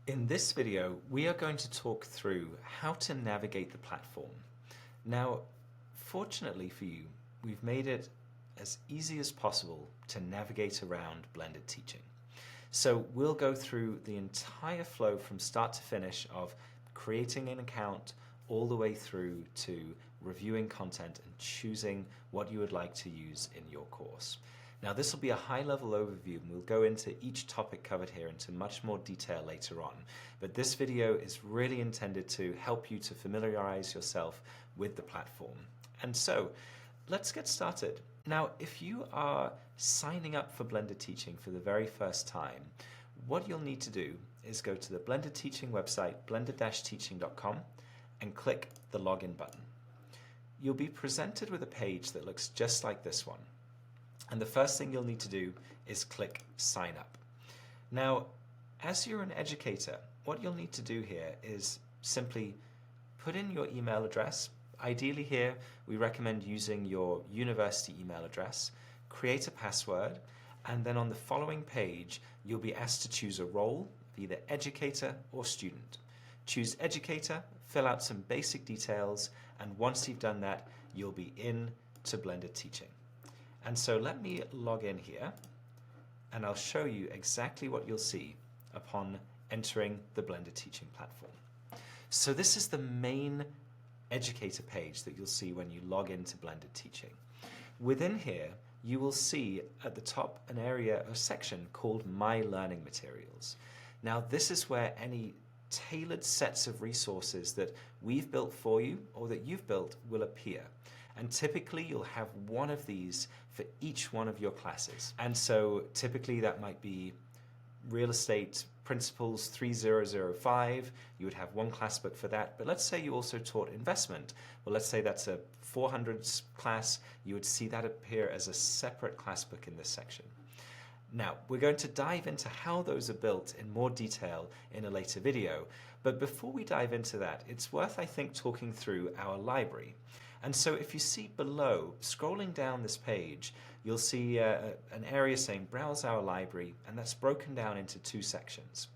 In this video, we are going to talk through how to navigate the platform. Now, fortunately for you, we've made it as easy as possible to navigate around blended teaching. So we'll go through the entire flow from start to finish of creating an account all the way through to reviewing content and choosing what you would like to use in your course. Now this will be a high-level overview and we'll go into each topic covered here into much more detail later on. But this video is really intended to help you to familiarize yourself with the platform. And so let's get started. Now if you are signing up for Blended Teaching for the very first time, what you'll need to do is go to the Blended Teaching website, blended-teaching.com, and click the login button. You'll be presented with a page that looks just like this one. And the first thing you'll need to do is click sign up. Now, as you're an educator, what you'll need to do here is simply put in your email address. Ideally here, we recommend using your university email address, create a password, and then on the following page, you'll be asked to choose a role, either educator or student. Choose educator, fill out some basic details, and once you've done that, you'll be in to Blended Teaching. And so let me log in here and I'll show you exactly what you'll see upon entering the Blended Teaching platform. So this is the main educator page that you'll see when you log into Blended Teaching. Within here, you will see at the top an area, a section called My Learning Materials. Now this is where any tailored sets of resources that we've built for you or that you've built will appear. And typically you'll have one of these for each one of your classes. And so typically that might be Real Estate Principles 3005, you would have one class book for that. But let's say you also taught investment. Well, let's say that's a 400s class, you would see that appear as a separate class book in this section. Now, we're going to dive into how those are built in more detail in a later video, but before we dive into that, it's worth, I think, talking through our library. And so if you see below, scrolling down this page, you'll see an area saying Browse Our Library, and that's broken down into two sections.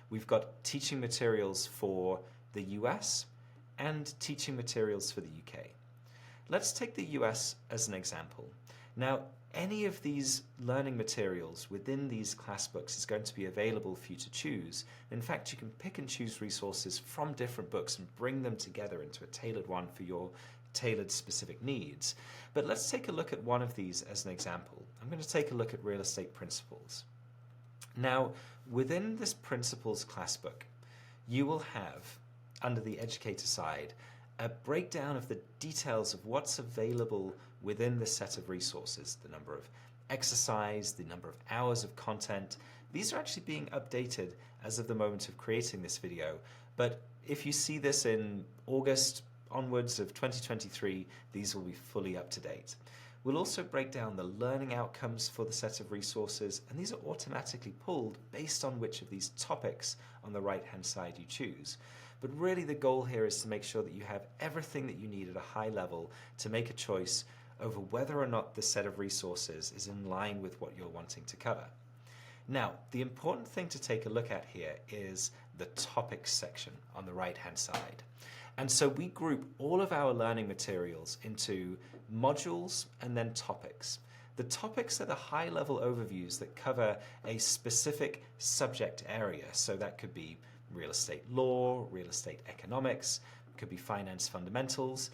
We've got teaching materials for the US and teaching materials for the UK. Let's take the US as an example. Now, any of these learning materials within these class books is going to be available for you to choose. In fact, you can pick and choose resources from different books and bring them together into a tailored one for your tailored specific needs. But let's take a look at one of these as an example. I'm going to take a look at Real Estate Principles. Now, within this Principles class book, you will have, under the educator side, a breakdown of the details of what's available within the set of resources, the number of exercise, the number of hours of content. These are actually being updated as of the moment of creating this video, but if you see this in August onwards of 2023, these will be fully up to date. We'll also break down the learning outcomes for the set of resources, and these are automatically pulled based on which of these topics on the right-hand side you choose. But really the goal here is to make sure that you have everything that you need at a high level to make a choice over whether or not the set of resources is in line with what you're wanting to cover. Now, the important thing to take a look at here is the topics section on the right-hand side. And so we group all of our learning materials into modules and then topics. The topics are the high-level overviews that cover a specific subject area. So that could be real estate law, real estate economics, could be finance fundamentals,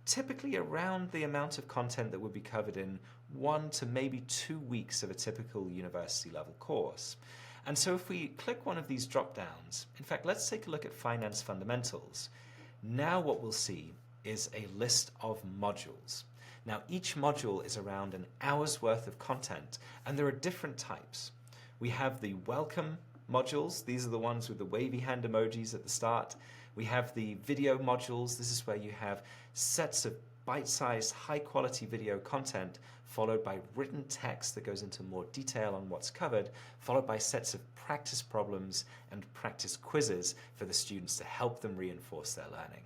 typically around the amount of content that would be covered in 1 to maybe 2 weeks of a typical university level course. And so if we click one of these drop downs, in fact, let's take a look at finance fundamentals. Now what we'll see is a list of modules. Now each module is around an hour's worth of content, and there are different types. We have the welcome modules. These are the ones with the wavy hand emojis at the start. We have the video modules. This is where you have sets of bite-sized, high-quality video content followed by written text that goes into more detail on what's covered, followed by sets of practice problems and practice quizzes for the students to help them reinforce their learning.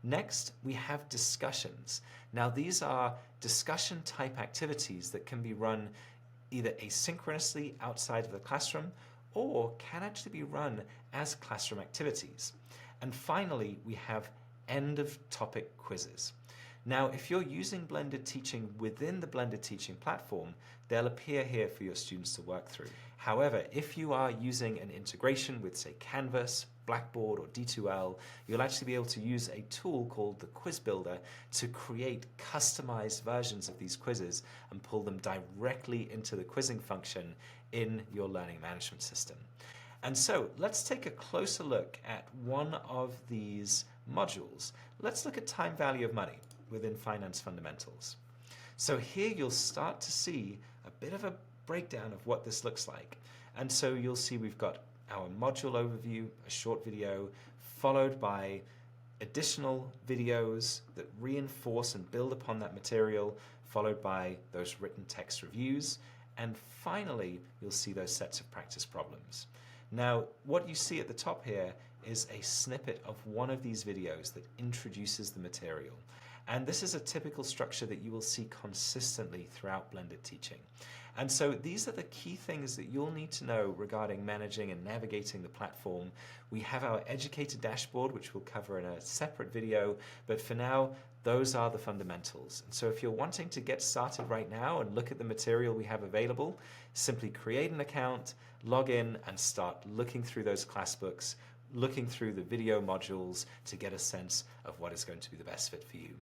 Next, we have discussions. Now, these are discussion-type activities that can be run either asynchronously outside of the classroom or can actually be run as classroom activities. And finally, we have end of topic quizzes. Now, if you're using blended teaching within the blended teaching platform, they'll appear here for your students to work through. However, if you are using an integration with, say, Canvas, Blackboard, or D2L, you'll actually be able to use a tool called the Quiz Builder to create customized versions of these quizzes and pull them directly into the quizzing function in your learning management system. And so let's take a closer look at one of these modules. Let's look at time value of money within Finance Fundamentals. So here you'll start to see a bit of a breakdown of what this looks like. And so you'll see we've got our module overview, a short video, followed by additional videos that reinforce and build upon that material, followed by those written text reviews, and finally you'll see those sets of practice problems. Now, what you see at the top here is a snippet of one of these videos that introduces the material. And this is a typical structure that you will see consistently throughout blended teaching. And so these are the key things that you'll need to know regarding managing and navigating the platform. We have our educator dashboard, which we'll cover in a separate video, but for now, those are the fundamentals. And so if you're wanting to get started right now and look at the material we have available, simply create an account, log in, and start looking through those class books, looking through the video modules to get a sense of what is going to be the best fit for you.